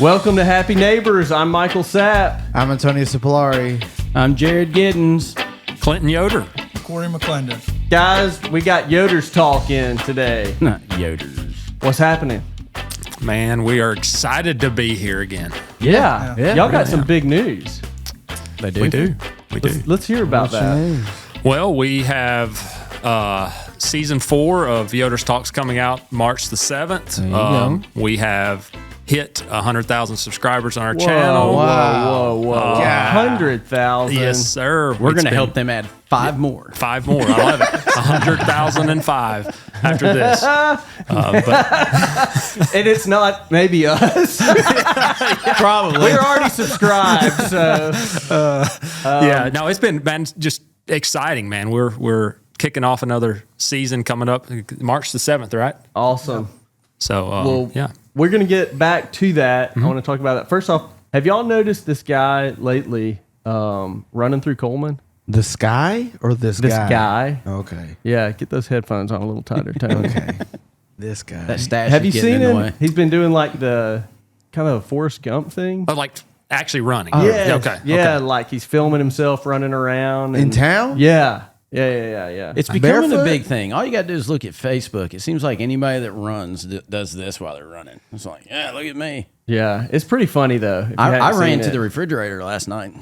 Welcome to Happy Neighbors. I'm Michael Sapp. I'm Antonio Cipollari. I'm Jared Giddens. Clinton Yoder. Cory McClendon. Guys, we got Yoders Talk in today. Not Yoders. What's happening? Man, we are excited to be here again. Yeah. Y'all got some big news. They do. We do. We do. Let's hear about that. Well, we have season 4 of Yoders Talks coming out March the 7th. There you go. We have hit 100,000 subscribers on our Whoa, channel. whoa. 100,000. Yes, sir. We're going to help them add 5 more. 5 more. I love it. 100,005 after this. And it's not maybe us. Probably. We're already subscribed, so. Yeah, no, it's been just exciting, man. We're kicking off another season coming up March the 7th, right? Awesome. So, yeah. We're going to get back to that. I want to talk about that. First off, have y'all noticed this guy lately running through Cullman? The sky or this guy? This guy. Okay. Yeah, get those headphones on a little tighter, Tony. Okay. This guy. That stash Have you is getting seen in the him? way. He's been doing like the kind of Forrest Gump thing. Oh, like actually running. Yeah. Okay. Yeah, Okay. like he's filming himself running around. In and- town? Yeah. It's becoming Barefoot? a big thing. All you got to do is look at Facebook. It seems like anybody that runs does this while they're running. It's like, yeah, look at me. Yeah. It's pretty funny, though. if you I hadn't ran seen to it. the refrigerator last night.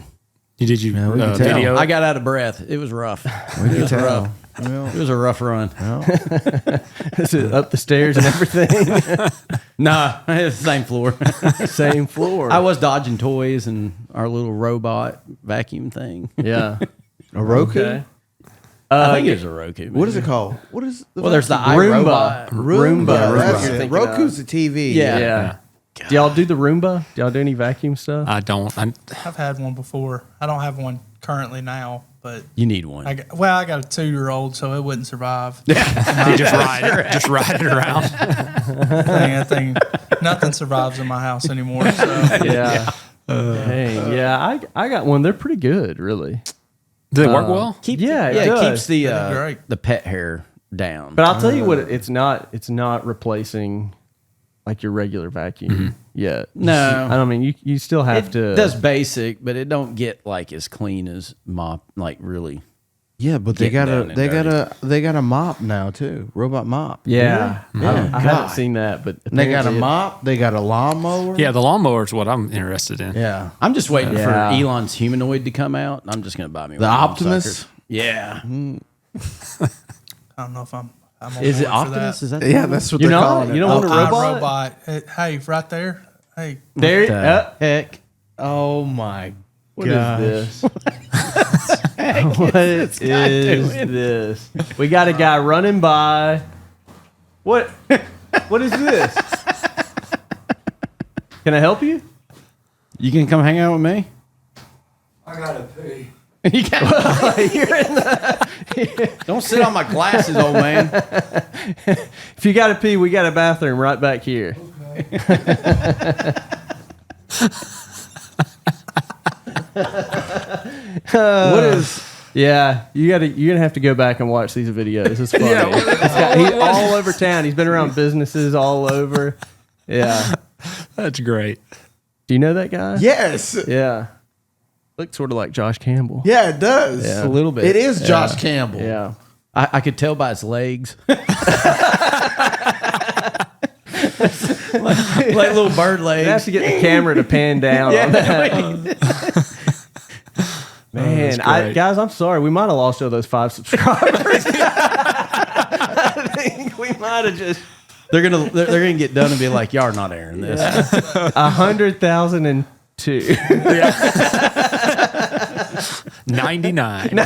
Did you we can tell. video? I got out of breath. It was rough. We can tell. Well, It was a rough run. Is it up the stairs and everything. Nah, it's the same floor. Same floor. I was dodging toys and our little robot vacuum thing. Yeah. a Roku? Okay. I think it was a Roku. What is it called? What is the Well, there's the Roomba. iRobot. Roomba. That's You're it. thinking Roku's the TV. Yeah. Yeah. Do y'all do the Roomba? Do y'all do any vacuum stuff? I don't. I've had one before. I don't have one currently now, but You need one. I got a 2-year-old, so it wouldn't survive. You just ride it around. I think nothing survives in my house anymore. So Yeah. Dang. Yeah, I got one. They're pretty good, really. Do they work well? Yeah, it it does. keeps the great. the pet hair down. But I'll tell you what, it's not replacing like your regular vacuum yet. No. I mean you still have it to. does basic, but it don't get like as clean as mop. Like really, Yeah, but they got Getting down and they got a mop now too. Robot mop. Yeah, Really? I Oh, haven't God. seen that, but They got a apparently mop. They got a lawnmower. Yeah, the lawnmower is what I'm interested in. Yeah. I'm just waiting Yeah. for Elon's humanoid to come out. I'm just gonna buy me The one of them Optimus? suckers. Yeah, I don't know if I'm on is it board for Optimus? that. Is that Yeah, that's what You're they're not? calling it. You don't want a robot? iRobot. Hey, right there. Hey, There. the heck? Oh my What is gosh. this? What is this? We got a guy running by. What? What is this? Can I help you? You can come hang out with me. I gotta pee. You got, You're in the, don't sit on my glasses, old man. if you got to pee, we got a bathroom right back here. What is Yeah, you're gonna have to go back and watch these videos. It's funny. He's all over town. He's been around businesses all over. Yeah. That's great. Do you know that guy? yes? Yeah. Looks sort of like Josh Campbell. Yeah, it does. Yeah. A little bit. It is Josh Campbell. Yeah. I could tell by his legs. like little bird You legs. have to get the camera to pan down on that. Man, guys, I'm sorry. We might have lost all those 5 subscribers. I think we might have just They're gonna get done and be like, y'all are not airing this. 100,002. 99.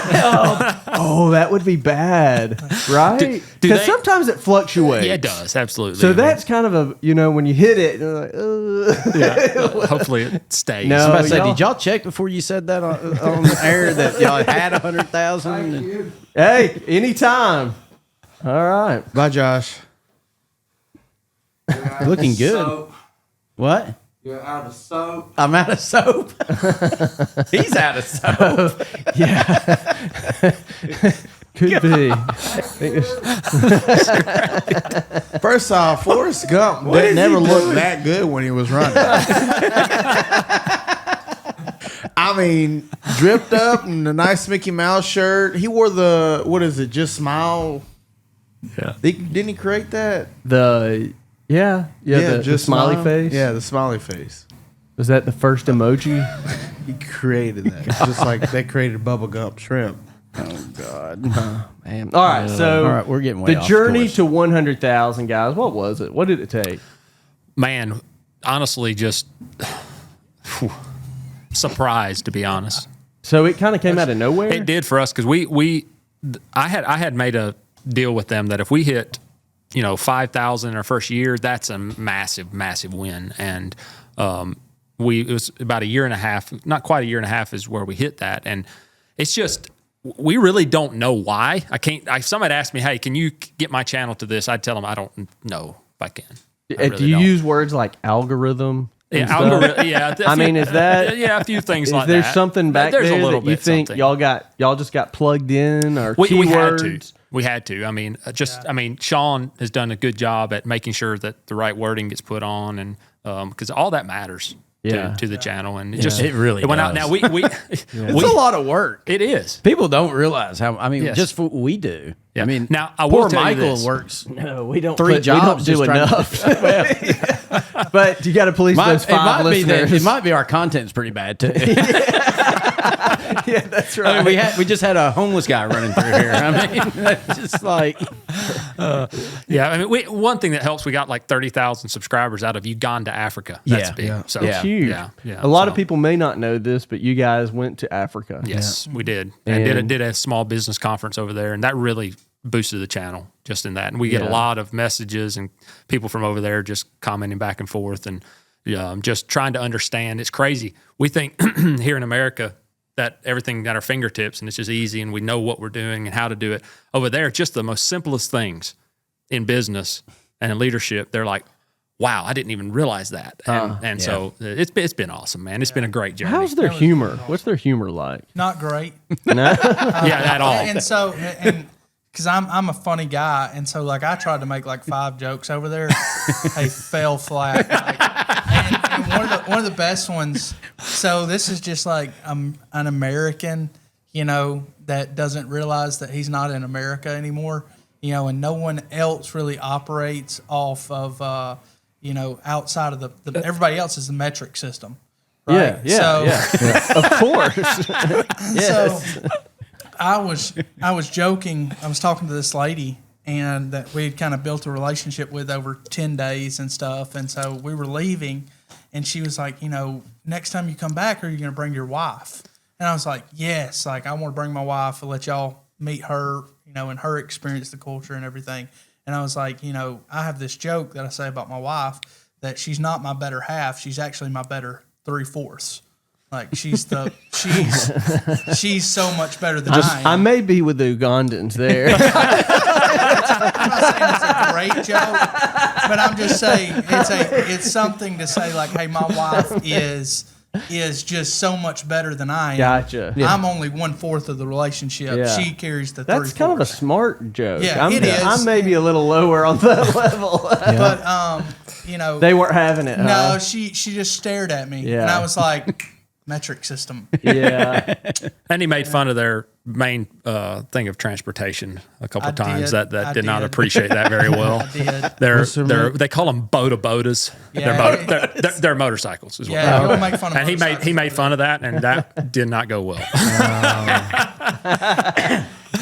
Oh, that would be bad, right? do Because they- sometimes it fluctuates. Yeah, it does. Absolutely. So I mean, that's kind of a, when you hit it, you're like, hopefully it stays. No. I was about to say, y'all- did y'all check before you said that on the air that y'all had 100,000? Hey, anytime. All right. Bye, Josh. Looking good. What? You're out of soap. I'm out of soap. He's out of soap. Could be. First off, Forrest Gump never looked that good when he was running. I mean, dripped up in a nice Mickey Mouse shirt. He wore the, what is it, Just Smile? Yeah. Didn't he create that? The smiley face. Yeah, the smiley face. Was that the first emoji? He created that. Just like they created Bubba Gump shrimp. Oh God. Man. All right, so All right, we're getting way the off journey course. to 100,000, guys. What was it? What did it take? Man, honestly, just surprised, to be honest. So it kind of came out of nowhere. It did for us because I had made a deal with them that if we hit 5,000 in our first year, that's a massive win. And it was about a year and a half, not quite a year and a half, is where we hit that. And it's just, we really don't know why. If somebody asked me, hey, can you get my channel to this? I'd tell them I don't know if I can. Do you use words like algorithm? Yeah, algorithm. Yeah, I mean, is that a few things like there that. something back There's there a little that you bit think something. y'all just got plugged in or We had keywords? to. We had to. I mean, Sean has done a good job at making sure that the right wording gets put on, and because all that matters to the channel, and it really went out. does. Now It's a lot of work. It is. People don't realize how. I mean, Yes. just for what we do. Yeah. I mean, now I will poor tell you Michael this. works. No, we don't. Three we jobs don't do just trying enough. But you got to police those five listeners. It might be our content's pretty bad too. Yeah, that's right. I mean, we just had a homeless guy running through here. I mean, that's just like Yeah, I mean, one thing that helps, we got like 30,000 subscribers out of Uganda, Africa. That's Yeah. big. Yeah. So It's huge. Yeah, A lot of people may not know this, but you guys went to Africa. Yes, we did, and did a small business conference over there, and that really boosted the channel just in that. And we get a lot of messages and people from over there just commenting back and forth and just trying to understand. It's crazy. We think here in America that everything at our fingertips and it's just easy and we know what we're doing and how to do it. Over there, it's just the most simplest things in business and in leadership. They're like, wow, I didn't even realize that. And so it's been awesome, man. It's been a great journey. How's their humor? What's their humor like? Not great. No? Yeah, at all. And so, because I'm a funny guy, and so like I tried to make like 5 jokes over there, they fell flat. And one of the best ones. So this is just like an American, that doesn't realize that he's not in America anymore, and no one else really operates off of, outside of the everybody else is the metric system. Right? Yeah. Of course. Yes. So I was joking. I was talking to this lady, and that we had kind of built a relationship with over 10 days and stuff. And so we were leaving, and she was like, next time you come back, are you going to bring your wife? And I was like, yes. Like, I want to bring my wife and let y'all meet her, and her experience the culture and everything. And I was like, I have this joke that I say about my wife that she's not my better half. She's actually my better 3/4. Like she's so much better than I am. I may be with the Ugandans there. I'm not saying it's a great joke, but I'm just saying it's something to say like, hey, my wife is just so much better than I am. Gotcha. Yeah. I'm only 1/4 of the relationship. Yeah. She carries the 3/4. That's kind of a smart joke. Yeah, it is. I'm maybe a little lower on that level. But They weren't having it. no, Huh? she just stared at me, Yeah. and I was like, metric system. Yeah. And he made fun of their main thing of transportation a couple I times. did. That I did not did. appreciate that very well. I did. They call them bodas. Yeah. They're motorcycles as well. Yeah, you don't make fun of And he motorcycles. made fun of that, and that did not go well.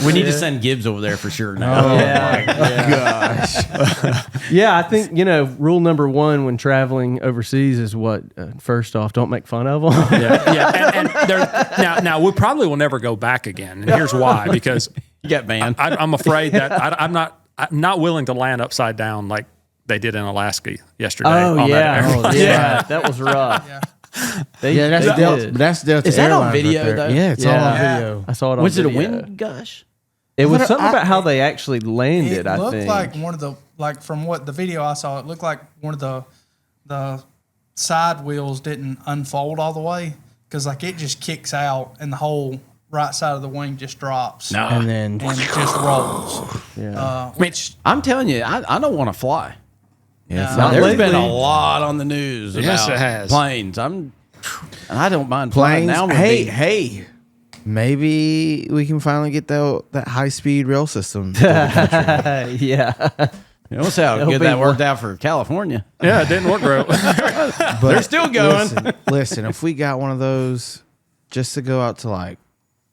we need to send Gibbs over there for sure now. Yeah, I think, rule number 1 when traveling overseas is what? First off, don't make fun of them. And now we probably will never go back again, and here's why: because You got banned. I'm afraid that I'm not willing to land upside down like they did in Alaska yesterday. Oh, on yeah. that airplane. Yeah, that was rough. Yeah. That's they Delta. did. But that's Delta. Is that on Airlines video, right there. though? Yeah, it's all on video. I saw it on Was it a video. wind gush? It was something I- about how they actually landed, It I looked think. like one of the from what the video I saw, it looked like one of the side wheels didn't unfold all the way because it just kicks out and the whole right side of the wing just drops. No. And then And it just rolls. Yeah. Which I'm telling you, I don't want to fly. yeah, Now, there's lately. been a lot on the news Yes, about it has. planes. And I don't mind flying. planes. Now I'm gonna Hey, maybe we can finally get that high speed rail system. Yeah. We'll see how It'll good be that worked out for California. Yeah, it didn't work great. But They're still going. Listen, if we got one of those just to go out to like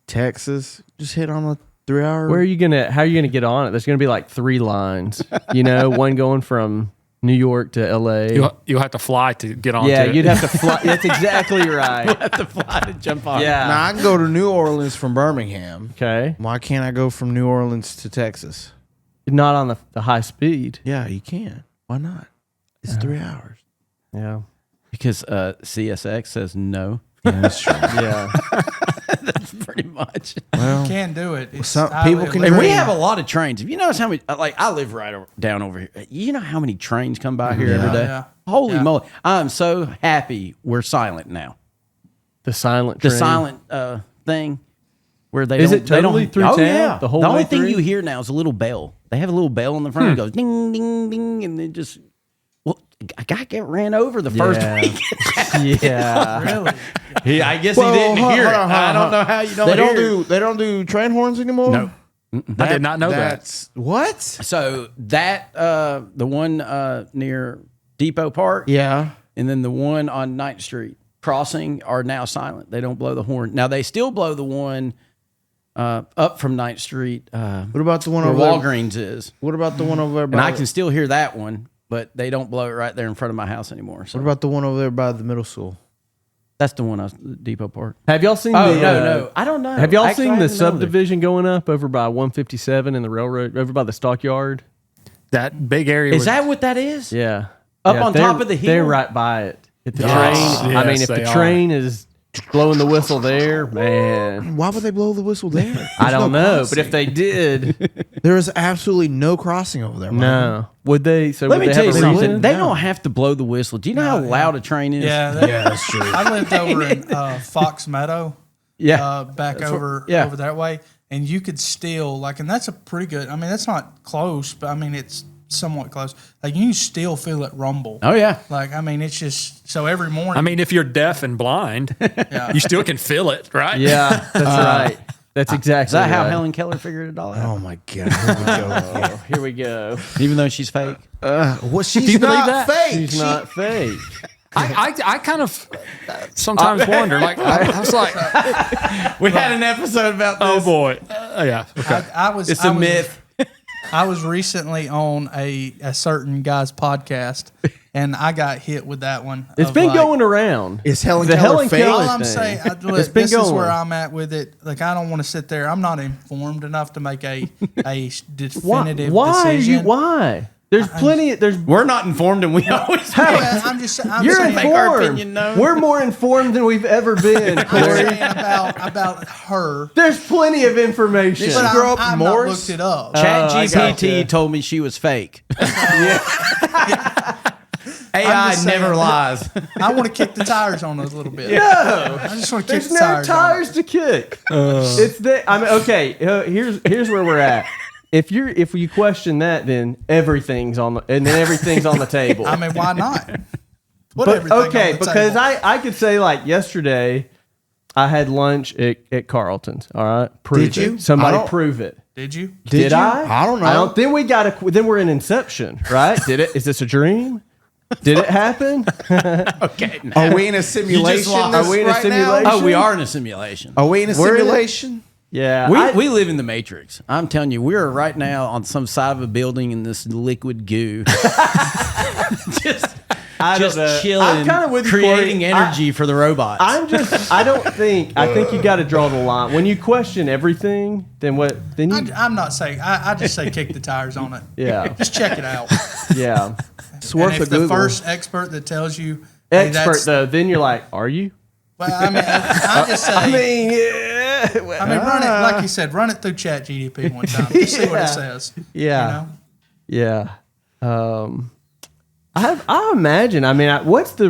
Texas, just hit on a 3 hour. How are you gonna get on it? There's gonna be like 3 lines. One going from New York to LA. You'll have to fly to get on. Yeah, to you'd it. have to fly. That's exactly right. Have to fly to jump on. Yeah. Now I can go to New Orleans from Birmingham. Okay. Why can't I go from New Orleans to Texas? Not on the high speed. Yeah, you can. Why not? It's 3 hours. Yeah. Because CSX says no. Yeah, that's true. Yeah. That's pretty much. Well, can do it. It's Some highly people can And we dream. have a lot of trains. If you notice how many, like I live down over here. You know how many trains come by here every day? Yeah. Holy Yeah. moly! I'm so happy we're silent now. The silent The train. silent thing where they Is don't, it totally they through don't, town? Oh yeah, The whole only way thing through? you hear now is a little bell. They have a little bell in the front. It goes ding ding ding, and then just a guy get ran over the first Yeah. week. Yeah. Really? I guess Well, he didn't hold hear on, it. hold on, I don't hold know on. how you don't. They don't hear it. do train horns anymore. No. I did not know that. That's what? So that the one near Depot Park, Yeah. and then the one on 9th Street crossing are now silent. They don't blow the horn. Now they still blow the one up from 9th Street What about the one where over there? Walgreens is, What about the one over there? and By I can still hear that one, but they don't blow it right there in front of my house anymore. So What about the one over there by the middle school? that's the one on Depot Park. Have y'all seen Oh the? no, I don't know. Have y'all Actually, seen I the haven't been over there. subdivision going up over by 157 and the railroad, over by the stockyard? That big area. Is that what that is? Yeah. Up Yeah, on they're- top of the hill? They're right by it. If the Yes. train, I mean, Yes, if they the are. train is blowing the whistle there, man, Why would they blow the whistle there? I don't There's no know. But if they did, There is absolutely no crossing over there. Michael. no, would they? So Let would me they tell you have a something. reason? They don't have to blow the whistle. Do you know how loud a train is? Yeah. That's true. I lived over in Fox Meadow. Yeah. Back over that way, and you could still and that's a pretty good. I mean, that's not close, but I mean it's somewhat close. Like you can still feel it rumble. Oh yeah. Like I mean, it's just so every morning. I mean, if you're deaf and blind, you still can feel it, right? Yeah, that's right. That's exactly. Is that how right. Helen Keller figured it all out? Oh my god! Here we go. Oh, here we go. Even though she's fake. Well, she's you believe not that? fake. She's not fake. I kind of sometimes wonder. Like I was like, We had an episode about this. oh boy, yeah. Okay. I was. It's I a was- myth. I was recently on a certain guy's podcast, and I got hit with that one. It's of been like, going around. Is Helen The Keller Helen fake? Keller All I'm thing. saying, been this is going. where I'm at with it. Like, I don't want to sit there. I'm not informed enough to make a definitive Why? decision. Why? There's plenty. There's. We're not informed, and we always. Well, I'm just. I'm You're saying, make our informed. opinion known. We're more informed than we've ever been, I'm Corey. saying about her. There's plenty of information. But grow up I've in not Morris? looked it up. Chat I GPT gotcha. told me she was fake. I'm AI just never saying, lies. I want to kick the tires on it a little bit. No, I just want to kick there's the no tires. tires to kick. It's the. I mean, okay. Here's where we're at. If you question that, then everything's on the table. I mean, why not? Put But everything okay, on the because table. I could say like yesterday, I had lunch at Carlton's. All right, prove Did it. you? Somebody I don't- prove it. Did you? Did you? I? I don't know. Then we got to. Then we're in Inception, right? Did it? Is this a dream? Did it happen? Okay. Are we in a simulation? lost. this Are we in a right now? simulation? Oh, we are in a simulation. Are we in a We're in it. simulation? Yeah. We live in the Matrix. I'm telling you, we're right now on some side of a building in this liquid goo. just I don't know. chilling, I'm kind of with you, creating Corey. energy for the robots. I think you got to draw the line. When you question everything, then what? Then you. I'm not saying. I just say kick the tires on it. Yeah. Just check it out. Yeah. It's worth And a if the Google. first expert that tells you, hey, Expert that's, though, then you're like, are you? well, I mean, I just say. I mean, yeah. run it like you said. Run it through Chat GDP one time. Just see what Yeah. it says. Yeah. You know? Yeah. I imagine. I mean, what's the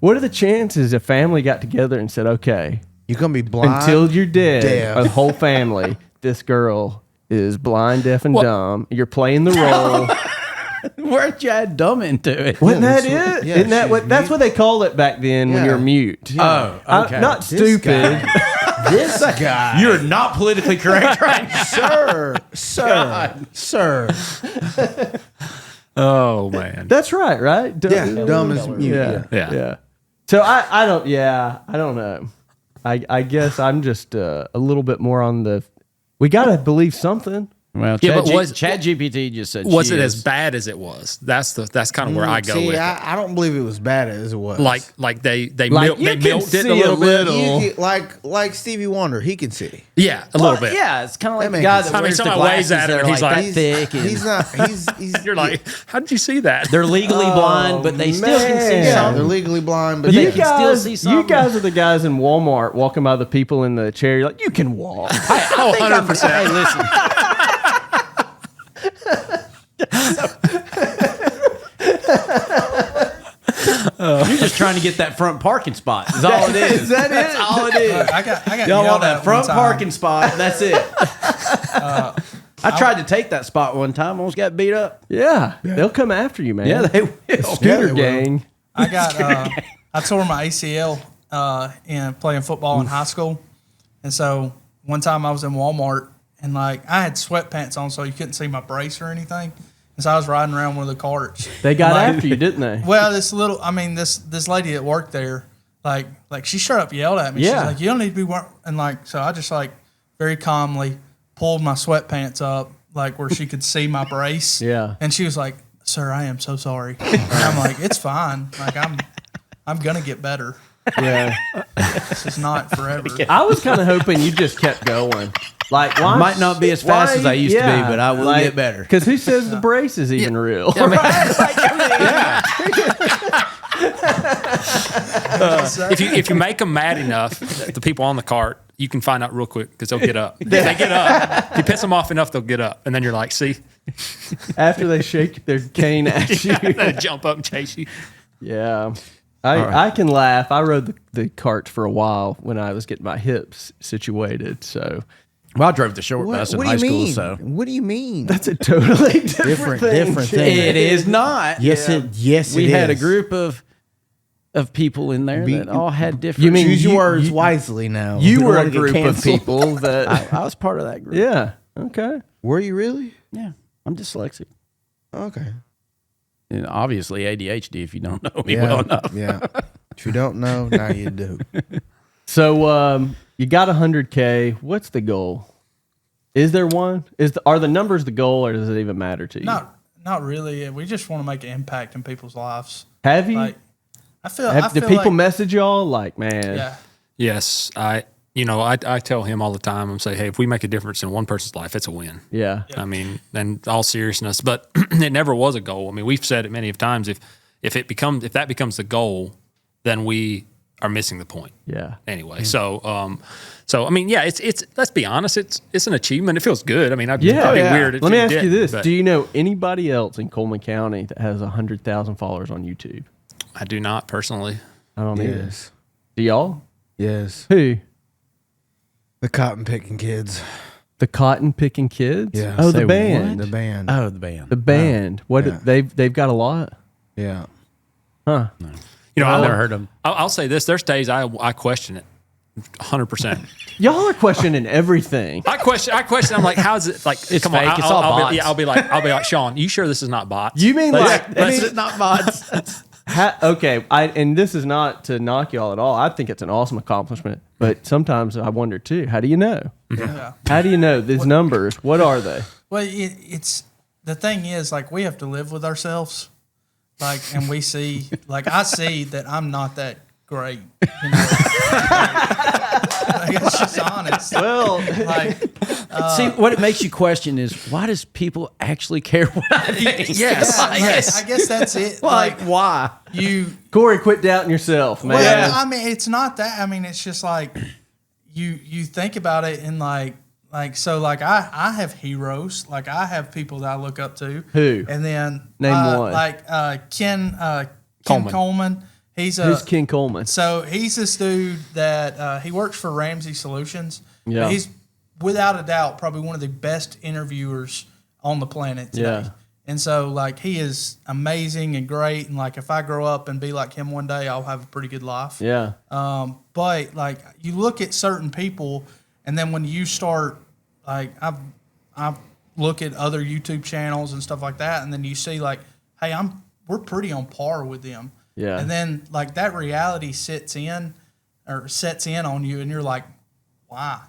what are the chances a family got together and said, okay, You're gonna be blind until you're dead. deaf. A whole family. This girl is blind, deaf, and dumb. You're playing the role. Where'd you add dumb into it? Wasn't that that's it? what- yeah, Isn't that she's what? That's mute. what they called it back then when Yeah. you're mute. Oh, okay. Not This stupid. guy. This guy. You're not politically correct right now. Sir. Oh man. That's right? Dumb as mute. Yeah. Yeah. So I don't know. I guess I'm just a little bit more on the. We gotta believe something. Well, Yeah, but Chat GPT just said Was she it is. as bad as it was? That's kind of where I go See, with it. I don't believe it was bad as it was. Like they Like, you they can milked it see a little bit. You can- like Stevie Wonder, he can see. Yeah, a little bit. Yeah, it's kind of like That the guy makes that sense. I mean, wears the somebody waves glasses at him that are and he's like like- that thick. And He's not. He's. You're like, how did you see that? they're legally blind, but they still can see man. Yeah, something. they're legally blind, but They You can still guys, see you something. guys are the guys in Walmart walking by the people in the chair. You're like, you can walk. Oh, 100%. Hey, listen. You're just trying to get that front parking spot. Is all it is. That's all it is. I got Y'all yelled want at that front one time. parking spot? That's it. I tried to take that spot one time. Almost got beat up. Yeah, they'll come after you, man. Yeah, they will. Scooter they will. gang. I got I tore my ACL in playing football in high school, and so one time I was in Walmart and like I had sweatpants on, so you couldn't see my brace or anything, and so I was riding around one of the carts. They got Like- after you, didn't they? Well, this lady that worked there, like she straight up yelled at me. Yeah. She's like, "You don't need to be wearing," and like so I just like very calmly pulled my sweatpants up like where she could see my brace. Yeah. And she was like, "Sir, I am so sorry." And I'm like, "It's fine. Like I'm gonna get better. Yeah. This is not forever." I was kind of hoping you just kept going. Like, why? Might not be as fast as I used to be, but I will get better. Because who says the brace is even real? If you make them mad enough, the people on the cart, you can find out real quick because they'll get up. If they get up. If you piss them off enough, they'll get up, and then you're like, see, After they shake their cane at you. they jump up and chase you. Yeah. I can laugh. I rode the cart for a while when I was getting my hips situated. So Well, I drove the short bus in What do high you school, mean? so What do you mean? that's a totally different thing. different Jim. thing. it is not. Yes, We it had a is. group of people in there that all had different. You mean Choose your you- words you- wisely now. You don't were wanna a get group of canceled. people that. I was part of that group. Yeah. Okay. Were you really? Yeah, I'm dyslexic. Okay. And obviously ADHD. If you don't know me Yeah. well enough. Yeah. If you don't know, now you do. So you got 100K. What's the goal? Is there one? Are the numbers the goal, or does it even matter to you? Not really. We just want to make an impact in people's lives. Have you? Like I feel do people like, message y'all like, man? Yeah. Yes, I tell him all the time. I'm saying, hey, if we make a difference in one person's life, it's a win. Yeah. I mean, in all seriousness, but it never was a goal. I mean, we've said it many of times. If that becomes the goal, then we are missing the point. Yeah. Anyway, so I mean, yeah, it's let's be honest, it's an achievement. It feels good. I mean, it'd be weird. If Let me you ask you didn't, this: but do you know anybody else in Cullman County that has 100,000 followers on YouTube? I do not personally. I don't either. Yes. Do y'all? Yes. Who? The cotton picking kids. The Cotton Picking Kids? Yeah. Oh, Say the band. The band. Oh, the band. The band. What? Yeah. They've got a lot. Yeah. Huh? You know, I've never heard of them. I'll say this: there's days I question it, 100%. Y'all are questioning everything. I question. I'm like, how's it? Like, It's come fake. on. It's all I'll bots. I'll be like, Sean, you sure this is not bots? You mean like? That's it, not mods. Okay, and this is not to knock y'all at all. I think it's an awesome accomplishment, but sometimes I wonder too. How do you know? Yeah. How do you know these numbers? What are they? Well, it's the thing is like we have to live with ourselves, like, and we see like I see that I'm not that great. You know? Like, it's just honest. Well, Like See, what it makes you question is why does people actually care what I think? Yes. like, Yes. I guess that's it. Like, why? you. Corey, quit doubting yourself, man. Well, I mean, it's not that. I mean, it's just like you think about it and like so like I have heroes. Like I have people that I look up to. Who? And then Name one. Like Ken Coleman. Coleman. Who's King Cullman? So he's this dude that he works for Ramsey Solutions. Yeah. He's without a doubt probably one of the best interviewers on the planet today. Yeah. And so like he is amazing and great. And like if I grow up and be like him one day, I'll have a pretty good life. Yeah. But like you look at certain people, and then when you start like I look at other YouTube channels and stuff like that, and then you see like, hey, we're pretty on par with them. Yeah. And then like that reality sets in on you, and you're like, why?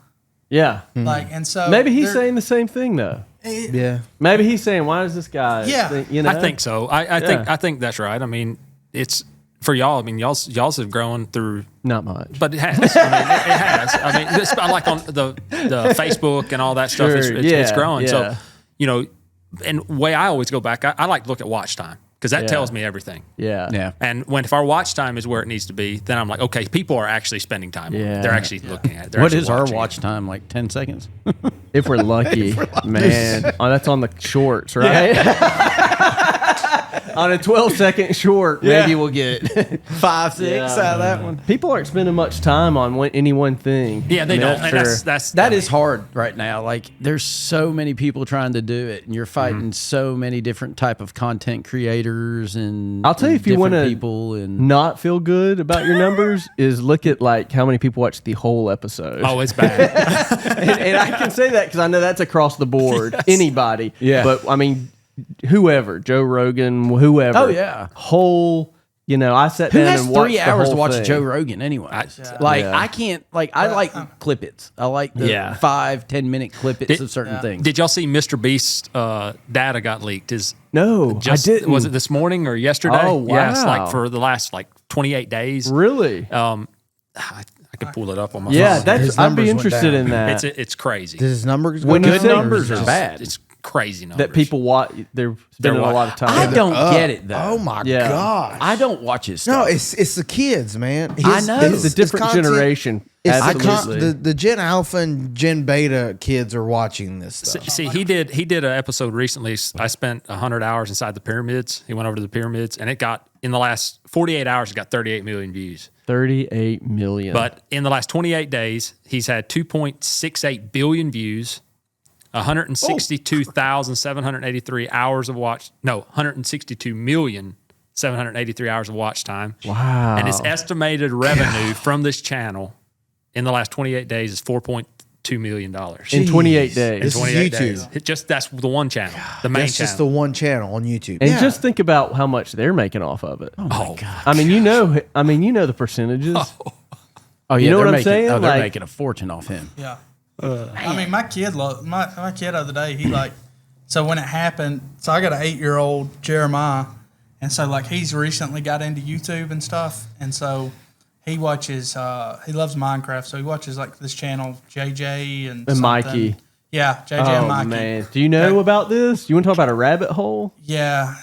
Yeah. Like, and so Maybe he's saying the same thing though. Yeah. Maybe he's saying, why does this guy? Yeah. Think, you know? I think so. I think that's right. I mean, it's for y'all. I mean, y'all's have grown through. Not much. But it has. I mean, it has. I mean, it's like on the Facebook and all that stuff. Sure. It's growing. Yeah. So, and the way I always go back, I like to look at watch time because that tells me everything. Yeah. Yeah. And if our watch time is where it needs to be, then I'm like, okay, people are actually spending time on Yeah. it. They're actually looking at it. They're What actually is our watching it. watch time? Like 10 seconds? If we're lucky, man. Oh, that's on the shorts, right? On a 12-second short, maybe we'll get 5, 6 out of that one. People aren't spending much time on any one thing. Yeah, they don't. And That's true. That is hard right now. Like there's so many people trying to do it, and you're fighting so many different type of content creators and I'll tell you, if you different want to people and not feel good about your numbers, is look at like how many people watch the whole episode. Oh, it's bad. and I can say that because I know that's across the board. Anybody. Yeah. But I mean, whoever, Joe Rogan, whoever. Oh, yeah. Whole, I sat who down has and watched 3 hours the to whole watch thing. Joe Rogan anyway? Yeah. I can't. Like I like clippets. I like the 5-10 minute clippets of certain things. Did y'all see Mr. Beast's data got leaked? No, I didn't. Was it this morning or yesterday? Oh, wow. Yes, like for the last 28 days. Really? I could pull it up on my Yeah, phone. His I'd be numbers went interested down. in that. It's crazy. Does his numbers go When you down? say numbers it's are bad. It's crazy numbers. that people watch. They're spending a lot of time. I don't get it though. Oh my Yeah. gosh! I don't watch his No, stuff. it's the kids, man. I know. It's a different content- generation. It's Absolutely. the Gen Alpha and Gen Beta kids are watching this stuff. See, he did an episode recently. I spent 100 hours inside the pyramids. He went over to the pyramids, and it got in the last 48 hours, it got 38 million views. 38 million. But in the last 28 days, he's had 2.68 billion views, 162,783 hours of watch. No, 162,783 hours of watch time. Wow. And his estimated revenue from this channel in the last 28 days is $4.2 million. in 28 days. This is 28 YouTube. days. That's the one channel, the main That's channel. just the one channel on YouTube. And just think about how much they're making off of it. Oh my god. I mean, the percentages. Oh yeah, You know they're what I'm making, saying? Oh, they're Like- making a fortune off him. Yeah. I mean, my kid my kid the other day, he so when it happened, so I got an 8-year-old Jeremiah, and so like he's recently got into YouTube and stuff, and so he watches, he loves Minecraft, so he watches like this channel, JJ and something. Mikey. Yeah, JJ and Oh Mikey. man, do you know about this? You want to talk about a rabbit hole? Yeah,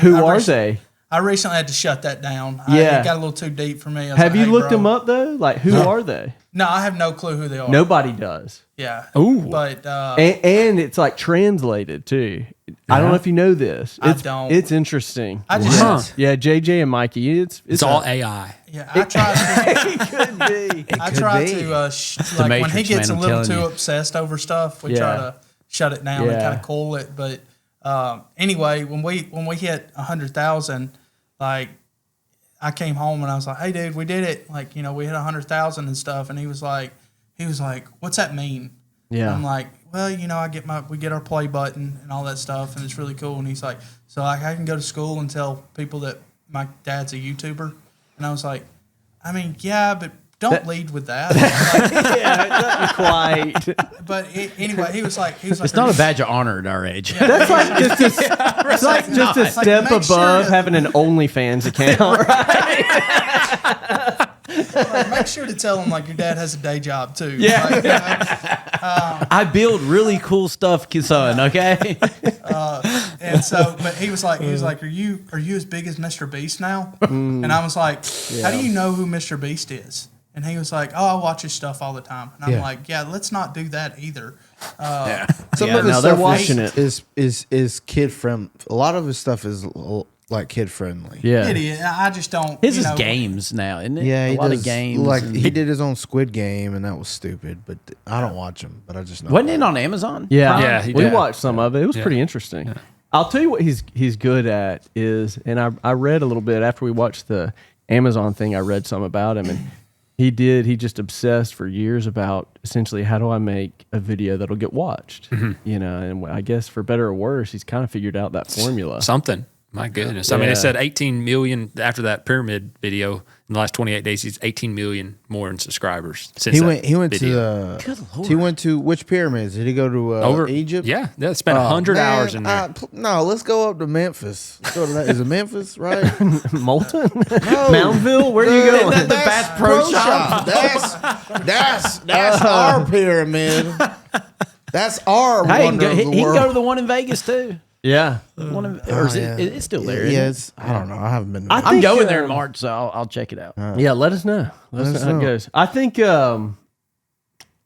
Who are they? I recently had to shut that down. Yeah. It got a little too deep for me. I was Have like, you hey, looked bro. them up though? Like, who are they? No, I have no clue who they are. Nobody does. Yeah. Ooh. But And it's like translated too. I don't know if you know this. I don't. It's interesting. I just Yeah, JJ and Mikey. It's all AI. yeah, I tried to it could be. I could try be. to like when he Matrix, gets man, a I'm little telling too you. obsessed over stuff, we Yeah. try to shut it down and Yeah. kind of cool it. But anyway, when we hit 100,000, like I came home and I was like, "Hey, dude, we did it! Like, we hit 100,000 and stuff." And he was like, "What's that mean?" Yeah. I'm like, "Well, we get our play button and all that stuff, and it's really cool." And he's like, "So like I can go to school and tell people that my dad's a YouTuber?" And I was like, "I mean, yeah, but don't lead with that." Like, Yeah, not quite. but anyway, he was like, It's not a badge of honor at our age. That's like just a, it's like just a step make sure above that- having an OnlyFans account, right? like, make sure to tell him like your dad has a day job too. Yeah. Like, I build really cool stuff, son. Okay. and so, but he was like, "Are you as big as Mr. Beast now?" And I was like, "How do you know who Mr. Beast is?" And he was like, "Oh, I watch his stuff all the time." And I'm Yeah. like, "Yeah, let's not do that either." Some Yeah, of his no, they're stuff watching it. is kid friendly. A lot of his stuff is like like kid friendly. Yeah. It is. I just don't. His you is know, games now, isn't it? Yeah, a he lot does, of games. Like and- he did his own Squid Game, and that was stupid. But I don't watch him. But I just know. Wasn't it on Amazon? Yeah. Yeah, he we did. watched some of it. It was pretty interesting. Yeah. I'll tell you what he's good at is, and I read a little bit after we watched the Amazon thing. I read some about him, and he just obsessed for years about essentially how do I make a video that'll get watched, you know, and I guess for better or worse, he's kind of figured out that formula. Something. My goodness. I mean, it said 18 million after that pyramid video. In the last 28 days, he's 18 million more in subscribers since He that went video. to he went to which pyramids? Did he go to Egypt? Yeah, spent 100 hours in there. No, let's go up to Memphis. Let's go to that. Is it Memphis, right? Moulton? No. Mountville? Where are you going? The Bass Pro Shop. That's our pyramid. That's our Hey, wonder of the he can world. go to the one in Vegas too. Yeah. One of, or is it's still there? Yeah, isn't it? I don't know. I haven't been. I'm going there in March, so I'll check it out. Yeah, let us know. Let us know how it goes. I think,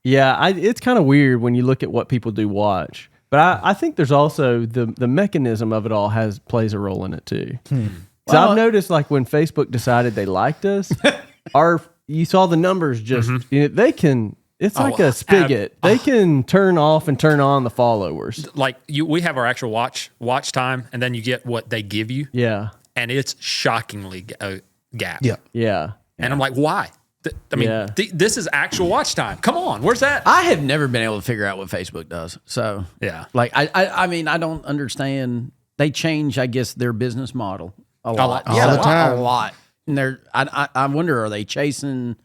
it's kind of weird when you look at what people do watch. But I think there's also the mechanism of it all plays a role in it too. So I've noticed, like when Facebook decided they liked us, you saw the numbers just they can. It's like a spigot. They can turn off and turn on the followers. Like we have our actual watch time, and then you get what they give you. Yeah, and it's shockingly a gap. Yeah. And I'm like, why? I mean, this is actual watch time. Come on, where's that? I have never been able to figure out what Facebook does. So Yeah. like I mean, I don't understand. They change, I guess, their business model a lot. All the time. A lot. And I wonder, are they chasing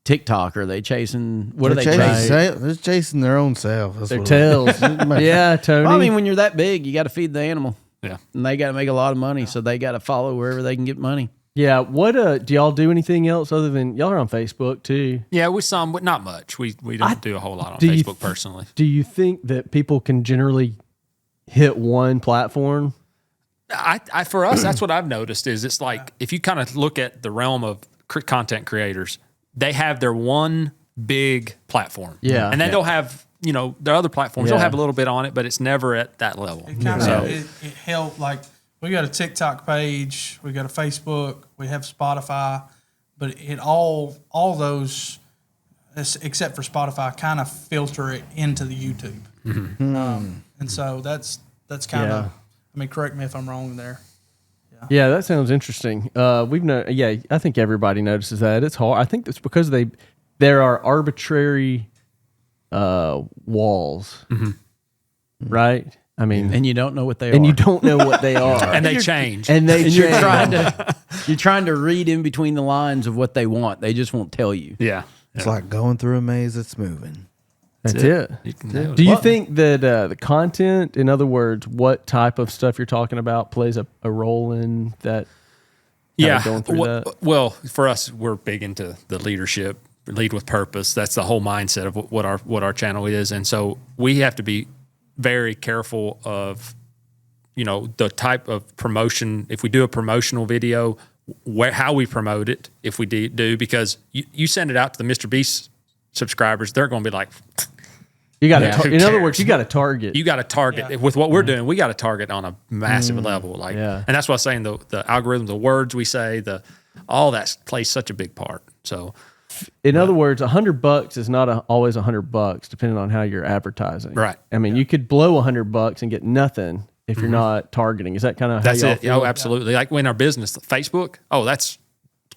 TikTok? Are they chasing? What are they chasing? They're chasing their own self. That's Their what tails. Yeah, Tony. Well, I mean, when you're that big, you got to feed the animal. Yeah. And they got to make a lot of money, so they got to follow wherever they can get money. Yeah. What do y'all do anything else other than y'all are on Facebook too? Yeah, we some, but not much. We don't do a whole lot on do you Facebook personally. Do you think that people can generally hit one platform? I for us, that's what I've noticed is it's like if you kind of look at the realm of content creators, they have their one big platform. Yeah. And then they'll have, their other platforms, they'll have a little bit on it, but it's never at that level. It kind of it helped. Like we got a TikTok page, we got a Facebook, we have Spotify, but it all those except for Spotify kind of filter it into the YouTube, and so that's kind of. I mean, correct me if I'm wrong there. Yeah, that sounds interesting. I think everybody notices that. It's hard. I think it's because there are arbitrary walls, right? I mean, And you don't know what they are. and you don't know what they are, And they change. and they You're change. trying to read in between the lines of what they want. They just won't tell you. Yeah. It's like going through a maze that's moving. That's it. You can nail it. Do you think that the content, in other words, what type of stuff you're talking about, plays a role in that? Going through that? Well, for us, we're big into the leadership, lead with purpose. That's the whole mindset of what our channel is, and so we have to be very careful of, the type of promotion. If we do a promotional video, how we promote it. If we do, because you send it out to the Mr. Beast subscribers, they're going to be like, You got to. who In other cares? words, you got to target. you got to target with what we're doing. We got to target on a massive level, and that's what I'm saying. The algorithm, the words we say, all that plays such a big part. So, in other words, $100 is not always $100, depending on how you're advertising. Right. I mean, you could blow $100 and get nothing if you're not targeting. Is that kind of that's how y'all it. feel? Oh, absolutely. Like when our business, Facebook. Oh, that's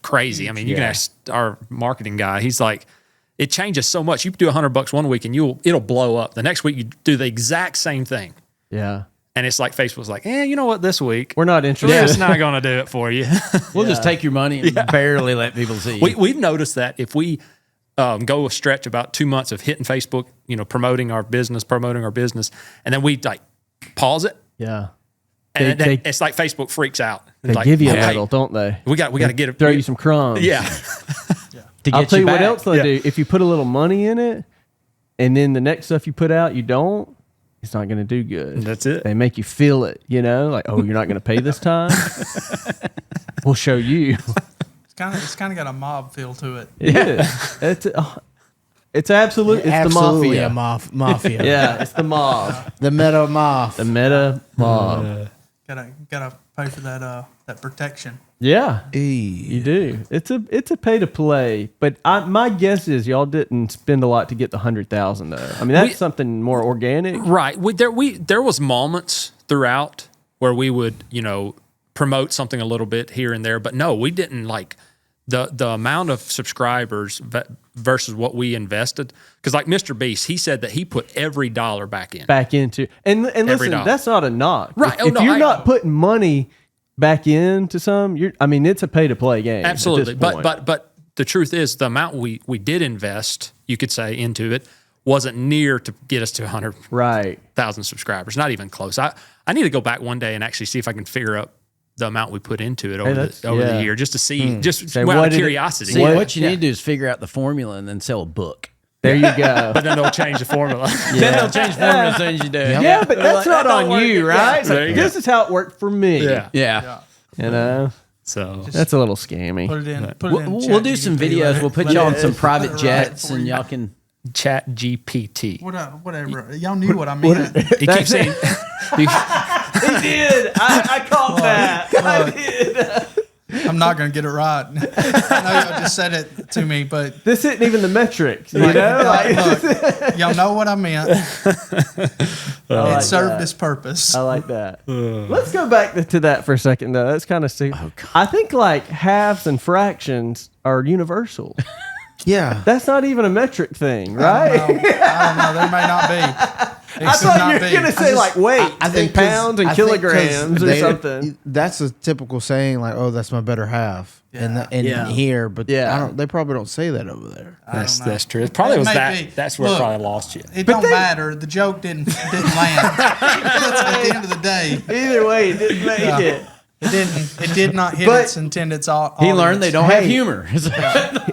crazy. I mean, you can ask our marketing guy. He's like, it changes so much. You do $100 one week and it'll blow up. The next week you do the exact same thing. Yeah. And it's like Facebook's like, you know what? This week We're not interested. it's not going to do it for you. We'll just take your money and barely let people see you. We've noticed that if we go a stretch about 2 months of hitting Facebook, promoting our business, and then we like pause it, Yeah. and then it's like Facebook freaks out. They like, give you a hey, little, don't they? We got to get it. Throw you some crumbs. Yeah. to get I'll tell you what back. else they do. If you put a little money in it, and then the next stuff you put out, you don't, it's not going to do good. That's it. They make you feel it, like, oh, you're not going to pay this time? We'll show you. It's kind of got a mob feel to it. Yeah. It's absolutely, it's Absolutely the a mafia. mafia. Yeah, it's the mob. The meta moth. The meta mob. Got a pay for that protection. Yeah, you do. It's a pay to play, but my guess is y'all didn't spend a lot to get the 100,000 though. I mean, that's something more organic, right? There was moments throughout where we would promote something a little bit here and there, but no, we didn't like the amount of subscribers versus what we invested. Because like Mr. Beast, he said that he put every dollar back into, and listen, that's not a knock, right? If you're not putting money back into some, it's a pay to play game. Absolutely. But the truth is the amount we did invest, you could say, into it wasn't near to get us to 100,000 subscribers. Not even close. I need to go back one day and actually see if I can figure out the amount we put into it over the year, just to see, just out of curiosity. What you need to do is figure out the formula and then sell a book. There you go. But then they'll change the formula. Then they'll change the formula as soon as you do. Yeah, but that's not on you, right? This is how it worked for me. Yeah. So that's a little scammy. Put it in. We'll do some videos. We'll put you on some private jets, and y'all can Chat GPT. Whatever. Y'all knew what I meant. He keeps saying. He did. I caught that. I did. I'm not going to get it right. I know y'all just said it to me, but this isn't even the metrics. Look, y'all know what I meant. It served its purpose. I like that. Let's go back to that for a second, though. That's kind of stupid. I think like halves and fractions are universal. Yeah. That's not even a metric thing, right? I don't know. There may not be. I thought you were going to say like weight and pounds and kilograms or something. That's a typical saying, like, "Oh, that's my better half," here, but they probably don't say that over there. That's true. It probably was that. That's where it probably lost you. It don't matter. The joke didn't land. That's at the end of the day. Either way, it didn't make it. It did not hit its intended audience. He learned they don't have humor.